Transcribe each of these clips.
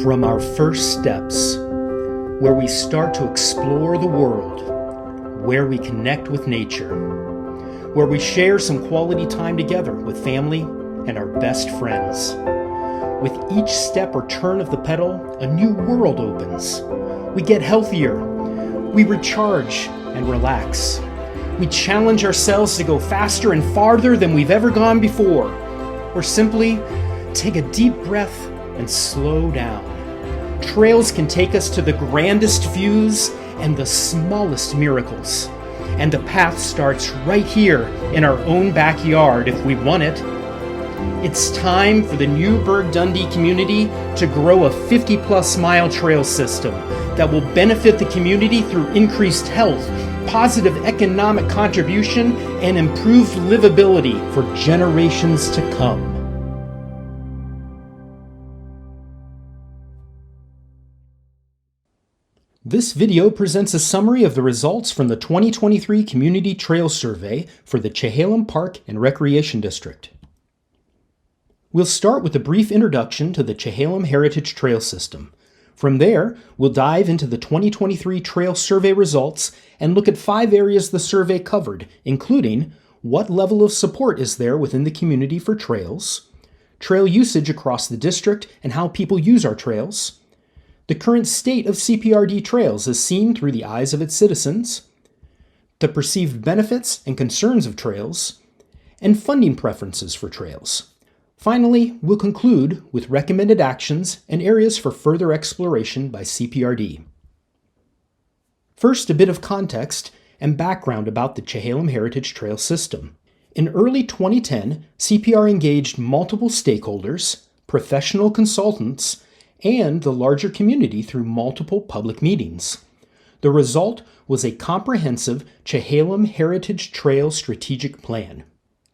From our first steps, where we start to explore the world, where we connect with nature, where we share some quality time together with family and our best friends. With each step or turn of the pedal, a new world opens. We get healthier, we recharge and relax. We challenge ourselves to go faster and farther than we've ever gone before, or simply take a deep breath and slow down. Trails can take us to the grandest views and the smallest miracles. And the path starts right here in our own backyard if we want it. It's time for the Newberg Dundee community to grow a 50-plus mile trail system that will benefit the community through increased health, positive economic contribution, and improved livability for generations to come. This video presents a summary of the results from the 2023 Community Trail Survey for the Chehalem Park and Recreation District. We'll start with a brief introduction to the Chehalem Heritage Trail System. From there, we'll dive into the 2023 Trail Survey results and look at 5 areas the survey covered, including what level of support is there within the community for trails, trail usage across the district and how people use our trails, the current state of CPRD trails as seen through the eyes of its citizens, the perceived benefits and concerns of trails, and funding preferences for trails. Finally, we'll conclude with recommended actions and areas for further exploration by CPRD. First, a bit of context and background about the Chehalem Heritage Trail System. In early 2010, CPR engaged multiple stakeholders, professional consultants, and the larger community through multiple public meetings. The result was a comprehensive Chehalem Heritage Trail Strategic Plan.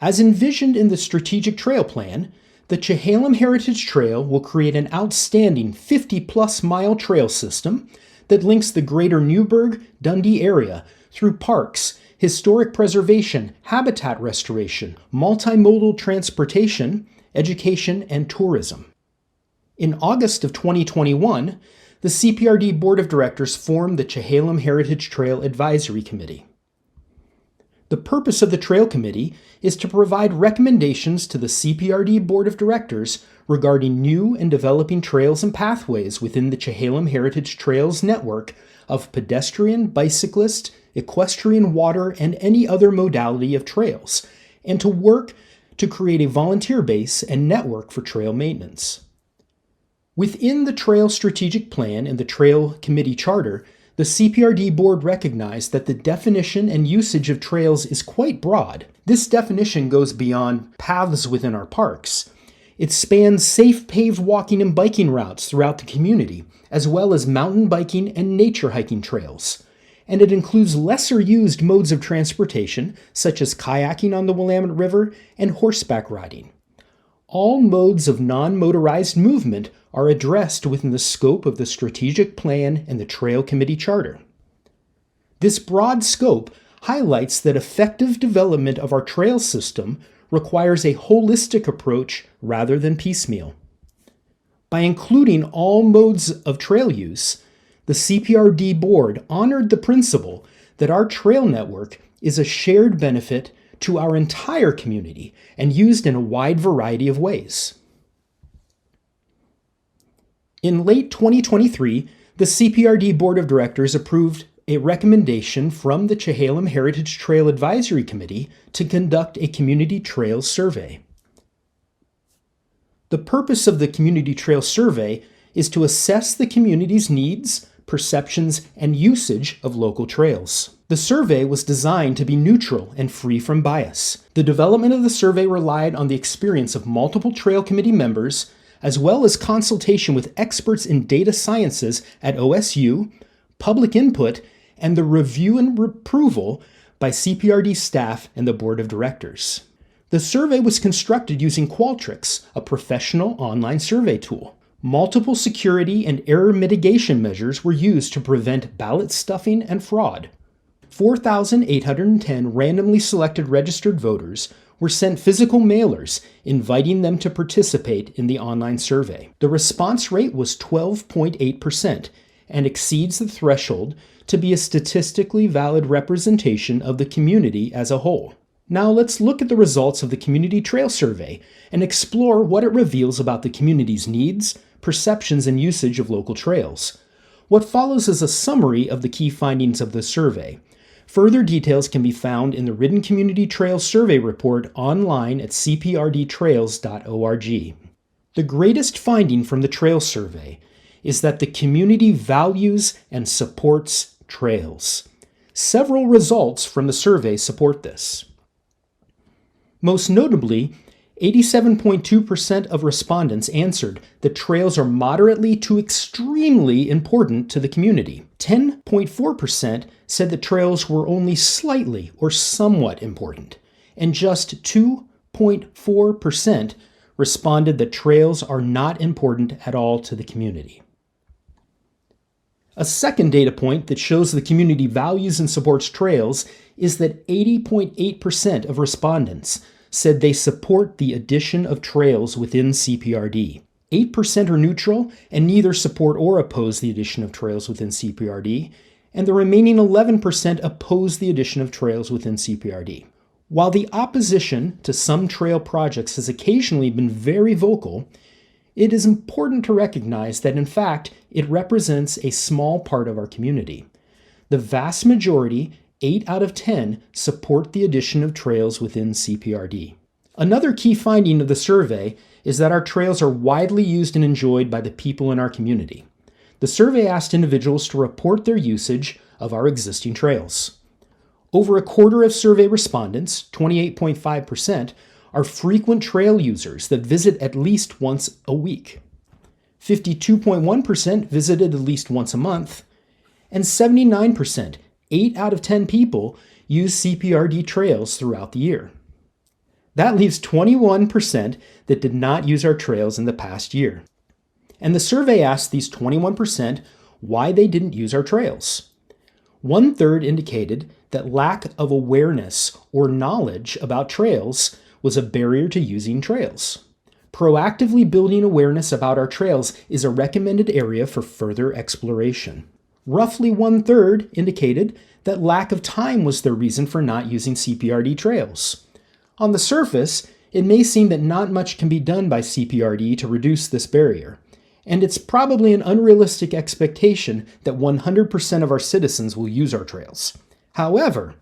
As envisioned in the Strategic Trail Plan, the Chehalem Heritage Trail will create an outstanding 50-plus mile trail system that links the greater Newberg, Dundee area through parks, historic preservation, habitat restoration, multimodal transportation, education, and tourism. In August of 2021, the CPRD Board of Directors formed the Chehalem Heritage Trail Advisory Committee. The purpose of the Trail Committee is to provide recommendations to the CPRD Board of Directors regarding new and developing trails and pathways within the Chehalem Heritage Trails network of pedestrian, bicyclist, equestrian, water, and any other modality of trails, and to work to create a volunteer base and network for trail maintenance. Within the Trail Strategic Plan and the Trail Committee Charter, the CPRD Board recognized that the definition and usage of trails is quite broad. This definition goes beyond paths within our parks. It spans safe paved walking and biking routes throughout the community, as well as mountain biking and nature hiking trails. And it includes lesser used modes of transportation, such as kayaking on the Willamette River and horseback riding. All modes of non-motorized movement are addressed within the scope of the Strategic Plan and the Trail Committee Charter. This broad scope highlights that effective development of our trail system requires a holistic approach rather than piecemeal. By including all modes of trail use, the CPRD Board honored the principle that our trail network is a shared benefit to our entire community and used in a wide variety of ways. In late 2023, the CPRD Board of Directors approved a recommendation from the Chehalem Heritage Trail Advisory Committee to conduct a community trails survey. The purpose of the Community Trail Survey is to assess the community's needs, perceptions, and usage of local trails. The survey was designed to be neutral and free from bias. The development of the survey relied on the experience of multiple Trail Committee members, as well as consultation with experts in data sciences at OSU, public input, and the review and approval by CPRD staff and the Board of Directors. The survey was constructed using Qualtrics, a professional online survey tool. Multiple security and error mitigation measures were used to prevent ballot stuffing and fraud. 4,810 randomly selected registered voters were sent physical mailers inviting them to participate in the online survey. The response rate was 12.8% and exceeds the threshold to be a statistically valid representation of the community as a whole. Now let's look at the results of the Community Trail Survey and explore what it reveals about the community's needs, perceptions, and usage of local trails. What follows is a summary of the key findings of the survey. Further details can be found in the Written Community Trails Survey Report online at cprdtrails.org. The greatest finding from the Trail Survey is that the community values and supports trails. Several results from the survey support this. Most notably, 87.2% of respondents answered that trails are moderately to extremely important to the community. 10.4% said that trails were only slightly or somewhat important, and just 2.4% responded that trails are not important at all to the community. A second data point that shows the community values and supports trails is that 80.8% of respondents said they support the addition of trails within CPRD. 8% are neutral and neither support or oppose the addition of trails within CPRD, and the remaining 11% oppose the addition of trails within CPRD. While the opposition to some trail projects has occasionally been very vocal, it is important to recognize that in fact it represents a small part of our community. The vast majority, 8 out of 10, support the addition of trails within CPRD. Another key finding of the survey is that our trails are widely used and enjoyed by the people in our community. The survey asked individuals to report their usage of our existing trails. Over a quarter of survey respondents, 28.5%, are frequent trail users that visit at least once a week. 52.1% visited at least once a month, and 79%, 8 out of 10 people, use CPRD trails throughout the year. That leaves 21% that did not use our trails in the past year. And the survey asked these 21% why they didn't use our trails. 1/3 indicated that lack of awareness or knowledge about trails was a barrier to using trails. Proactively building awareness about our trails is a recommended area for further exploration. Roughly 1/3 indicated that lack of time was their reason for not using CPRD trails. On the surface, it may seem that not much can be done by CPRD to reduce this barrier, and it's probably an unrealistic expectation that 100% of our citizens will use our trails. However,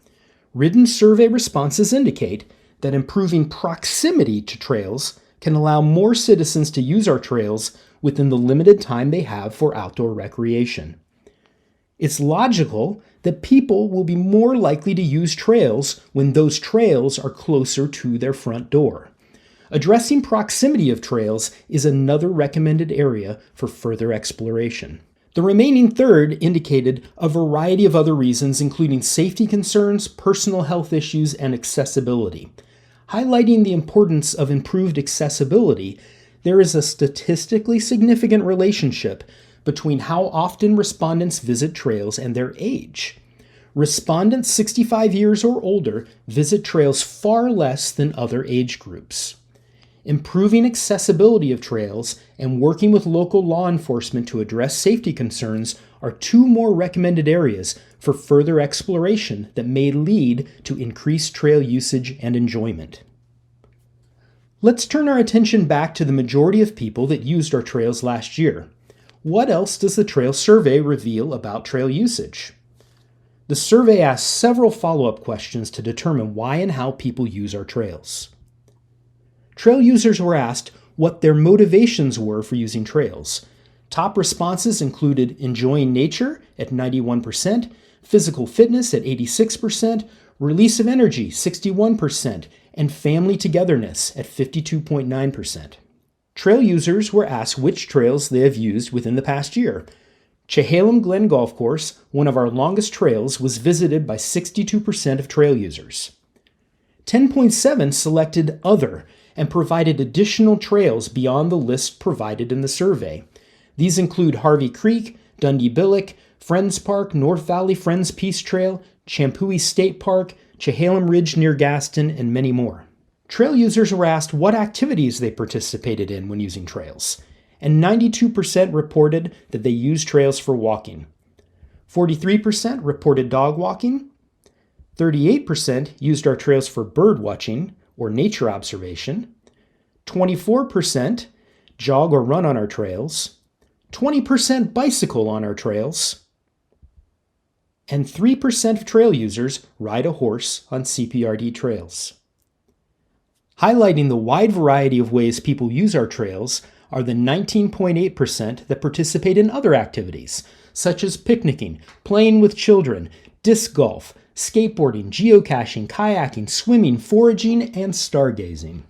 written survey responses indicate that improving proximity to trails can allow more citizens to use our trails within the limited time they have for outdoor recreation. It's logical that people will be more likely to use trails when those trails are closer to their front door. Addressing proximity of trails is another recommended area for further exploration. The remaining third indicated a variety of other reasons, including safety concerns, personal health issues, and accessibility. Highlighting the importance of improved accessibility, there is a statistically significant relationship between how often respondents visit trails and their age. Respondents 65 years or older visit trails far less than other age groups. Improving accessibility of trails and working with local law enforcement to address safety concerns are two more recommended areas for further exploration that may lead to increased trail usage and enjoyment. Let's turn our attention back to the majority of people that used our trails last year. What else does the Trail Survey reveal about trail usage? The survey asked several follow-up questions to determine why and how people use our trails. Trail users were asked what their motivations were for using trails. Top responses included enjoying nature at 91%, physical fitness at 86%, release of energy 61%, and family togetherness at 52.9%. Trail users were asked which trails they have used within the past year. Chehalem Glen Golf Course, one of our longest trails, was visited by 62% of trail users. 10.7 selected Other and provided additional trails beyond the list provided in the survey. These include Harvey Creek, Dundee Billick, Friends Park, North Valley Friends Peace Trail, Champoeg State Park, Chehalem Ridge near Gaston, and many more. Trail users were asked what activities they participated in when using trails, and 92% reported that they used trails for walking. 43% reported dog walking, 38% used our trails for bird watching or nature observation, 24% jog or run on our trails, 20% bicycle on our trails, and 3% of trail users ride a horse on CPRD trails. Highlighting the wide variety of ways people use our trails are the 19.8% that participate in other activities, such as picnicking, playing with children, disc golf, skateboarding, geocaching, kayaking, swimming, foraging, and stargazing.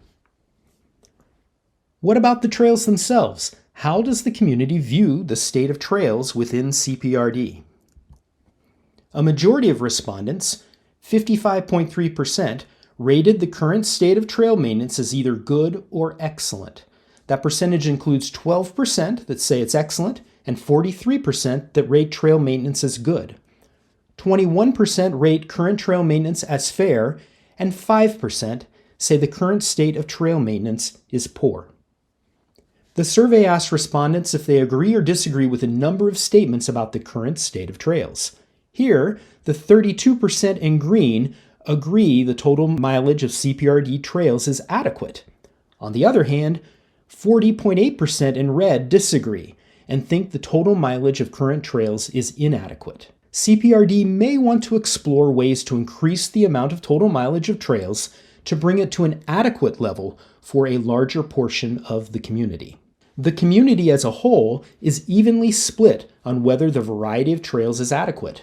What about the trails themselves? How does the community view the state of trails within CPRD? A majority of respondents, 55.3%, rated the current state of trail maintenance as either good or excellent. That percentage includes 12% that say it's excellent and 43% that rate trail maintenance as good. 21% rate current trail maintenance as fair, and 5% say the current state of trail maintenance is poor. The survey asked respondents if they agree or disagree with a number of statements about the current state of trails. Here, the 32% in green agree the total mileage of CPRD trails is adequate. On the other hand, 40.8% in red disagree and think the total mileage of current trails is inadequate. CPRD may want to explore ways to increase the amount of total mileage of trails to bring it to an adequate level for a larger portion of the community. The community as a whole is evenly split on whether the variety of trails is adequate.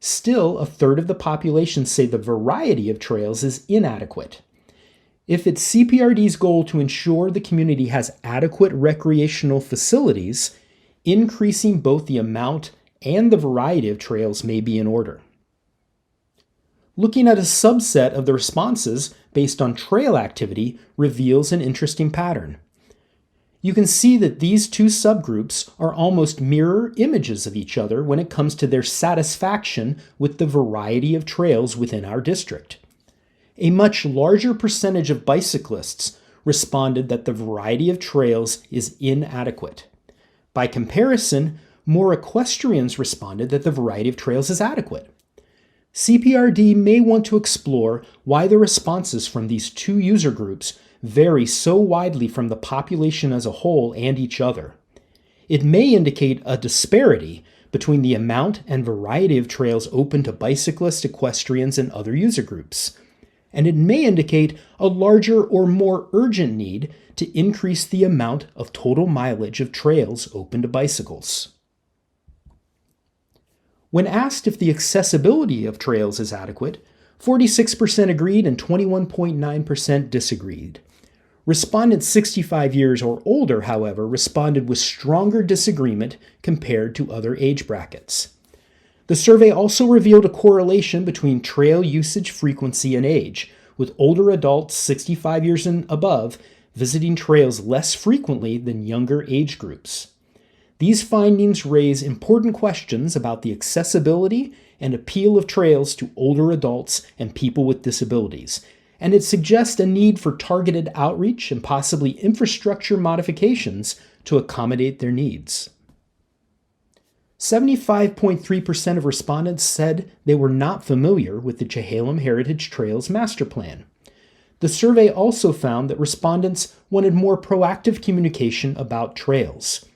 Still, a third of the population say the variety of trails is inadequate. If it's CPRD's goal to ensure the community has adequate recreational facilities, increasing both the amount and the variety of trails may be in order. Looking at a subset of the responses based on trail activity reveals an interesting pattern. You can see that these two subgroups are almost mirror images of each other when it comes to their satisfaction with the variety of trails within our district. A much larger percentage of bicyclists responded that the variety of trails is inadequate. By comparison, more equestrians responded that the variety of trails is adequate. CPRD may want to explore why the responses from these two user groups vary so widely from the population as a whole and each other. It may indicate a disparity between the amount and variety of trails open to bicyclists, equestrians, and other user groups. And it may indicate a larger or more urgent need to increase the amount of total mileage of trails open to bicycles. When asked if the accessibility of trails is adequate, 46% agreed and 21.9% disagreed. Respondents 65 years or older, however, responded with stronger disagreement compared to other age brackets. The survey also revealed a correlation between trail usage frequency and age, with older adults 65 years and above visiting trails less frequently than younger age groups. These findings raise important questions about the accessibility and appeal of trails to older adults and people with disabilities, and it suggests a need for targeted outreach and possibly infrastructure modifications to accommodate their needs. 75.3% of respondents said they were not familiar with the Chehalem Heritage Trails Master Plan. The survey also found that respondents wanted more proactive communication about trails.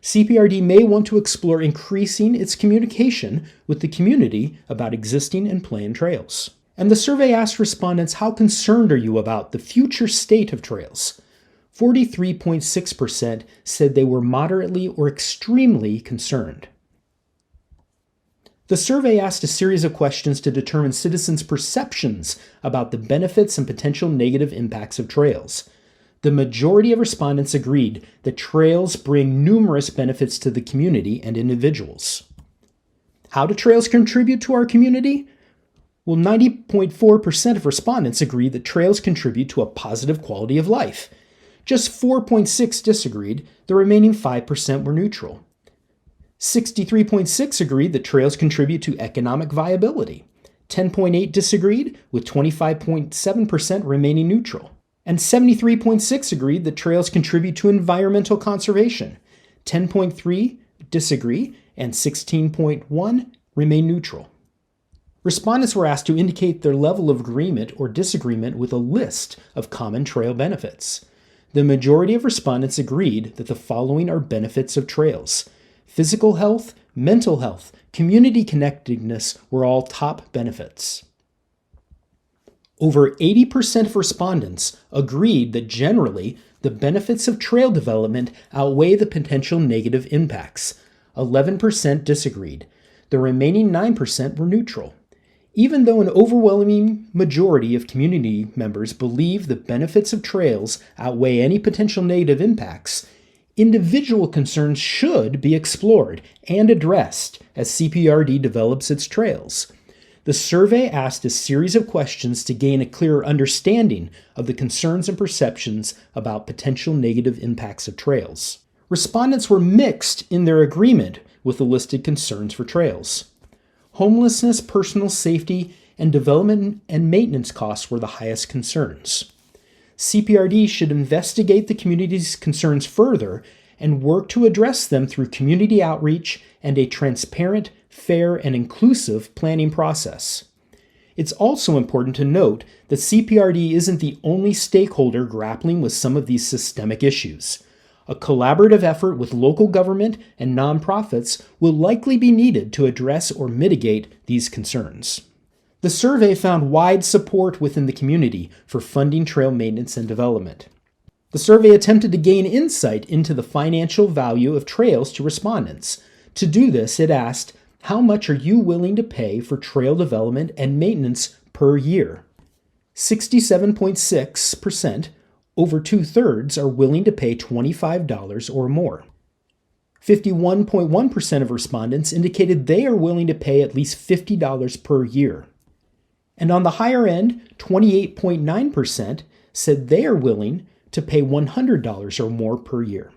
CPRD may want to explore increasing its communication with the community about existing and planned trails. And the survey asked respondents, how concerned are you about the future state of trails? 43.6% said they were moderately or extremely concerned. The survey asked a series of questions to determine citizens' perceptions about the benefits and potential negative impacts of trails. The majority of respondents agreed that trails bring numerous benefits to the community and individuals. How do trails contribute to our community? Well, 90.4% of respondents agree that trails contribute to a positive quality of life. Just 4.6% disagreed, the remaining 5% were neutral. 63.6% agreed that trails contribute to economic viability. 10.8% disagreed, with 25.7% remaining neutral. And 73.6 agreed that trails contribute to environmental conservation. 10.3 disagree, and 16.1 remain neutral. Respondents were asked to indicate their level of agreement or disagreement with a list of common trail benefits. The majority of respondents agreed that the following are benefits of trails. Physical health, mental health, community connectedness were all top benefits. Over 80% of respondents agreed that generally the benefits of trail development outweigh the potential negative impacts. 11% disagreed. The remaining 9% were neutral. Even though an overwhelming majority of community members believe the benefits of trails outweigh any potential negative impacts, individual concerns should be explored and addressed as CPRD develops its trails. The survey asked a series of questions to gain a clearer understanding of the concerns and perceptions about potential negative impacts of trails. Respondents were mixed in their agreement with the listed concerns for trails. Homelessness, personal safety, and development and maintenance costs were the highest concerns. CPRD should investigate the community's concerns further and work to address them through community outreach and a transparent, fair, and inclusive planning process. It's also important to note that CPRD isn't the only stakeholder grappling with some of these systemic issues. A collaborative effort with local government and nonprofits will likely be needed to address or mitigate these concerns. The survey found wide support within the community for funding trail maintenance and development. The survey attempted to gain insight into the financial value of trails to respondents. To do this, it asked, how much are you willing to pay for trail development and maintenance per year? 67.6%, over 2/3, are willing to pay $25 or more. 51.1% of respondents indicated they are willing to pay at least $50 per year. And on the higher end, 28.9% said they are willing to pay $100 or more per year.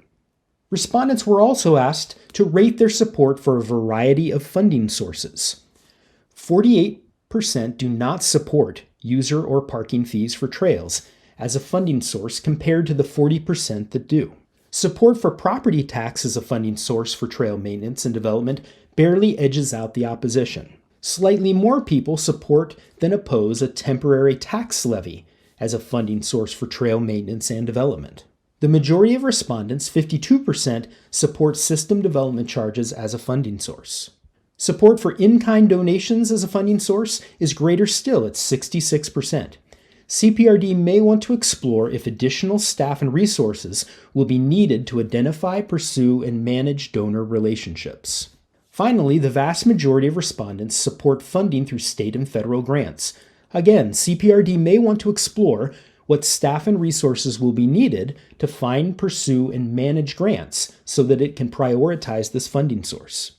Respondents were also asked to rate their support for a variety of funding sources. 48% do not support user or parking fees for trails as a funding source compared to the 40% that do. Support for property tax as a funding source for trail maintenance and development barely edges out the opposition. Slightly more people support than oppose a temporary tax levy as a funding source for trail maintenance and development. The majority of respondents, 52%, support system development charges as a funding source. Support for in-kind donations as a funding source is greater still at 66%. CPRD may want to explore if additional staff and resources will be needed to identify, pursue, and manage donor relationships. Finally, the vast majority of respondents support funding through state and federal grants. Again, CPRD may want to explore what staff and resources will be needed to find, pursue, and manage grants so that it can prioritize this funding source.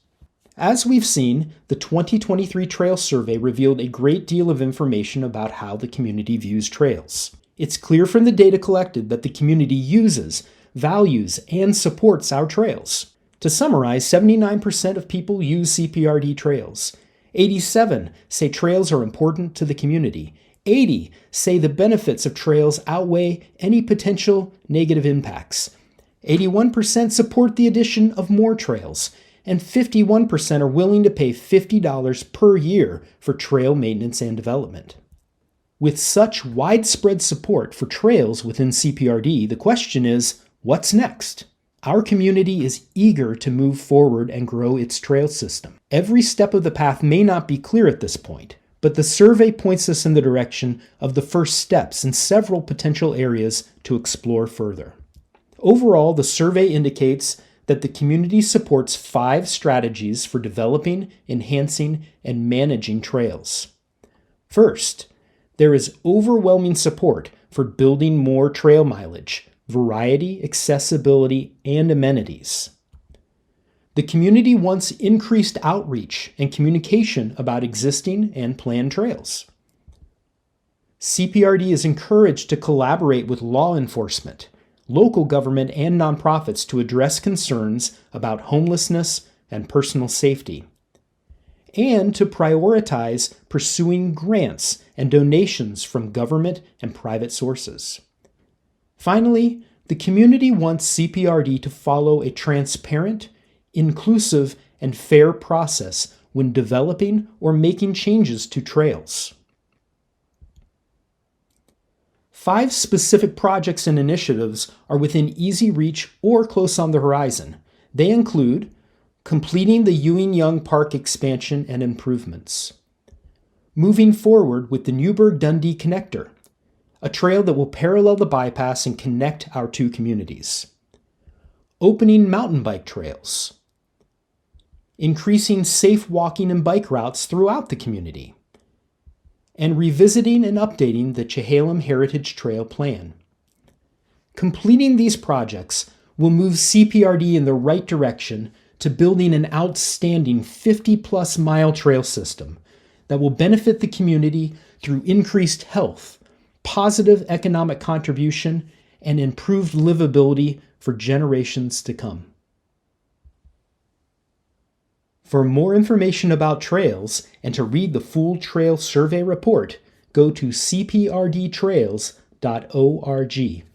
As we've seen, the 2023 Trail Survey revealed a great deal of information about how the community views trails. It's clear from the data collected that the community uses, values, and supports our trails. To summarize, 79% of people use CPRD trails. 87 say trails are important to the community. 80 say the benefits of trails outweigh any potential negative impacts. 81% support the addition of more trails. And 51% are willing to pay $50 per year for trail maintenance and development. With such widespread support for trails within CPRD, the question is, what's next? Our community is eager to move forward and grow its trail system. Every step of the path may not be clear at this point, but the survey points us in the direction of the first steps in several potential areas to explore further. Overall, the survey indicates that the community supports 5 strategies for developing, enhancing, and managing trails. First, there is overwhelming support for building more trail mileage, variety, accessibility, and amenities. The community wants increased outreach and communication about existing and planned trails. CPRD is encouraged to collaborate with law enforcement, local government, and nonprofits to address concerns about homelessness and personal safety, and to prioritize pursuing grants and donations from government and private sources. Finally, the community wants CPRD to follow a transparent, inclusive, and fair process when developing or making changes to trails. 5 specific projects and initiatives are within easy reach or close on the horizon. They include completing the Ewing-Young Park expansion and improvements, moving forward with the Newberg-Dundee connector, a trail that will parallel the bypass and connect our 2 communities, opening mountain bike trails, increasing safe walking and bike routes throughout the community, and revisiting and updating the Chehalem Heritage Trail Plan. Completing these projects will move CPRD in the right direction to building an outstanding 50-plus mile trail system that will benefit the community through increased health, positive economic contribution, and improved livability for generations to come. For more information about trails and to read the full trail survey report, go to cprdtrails.org.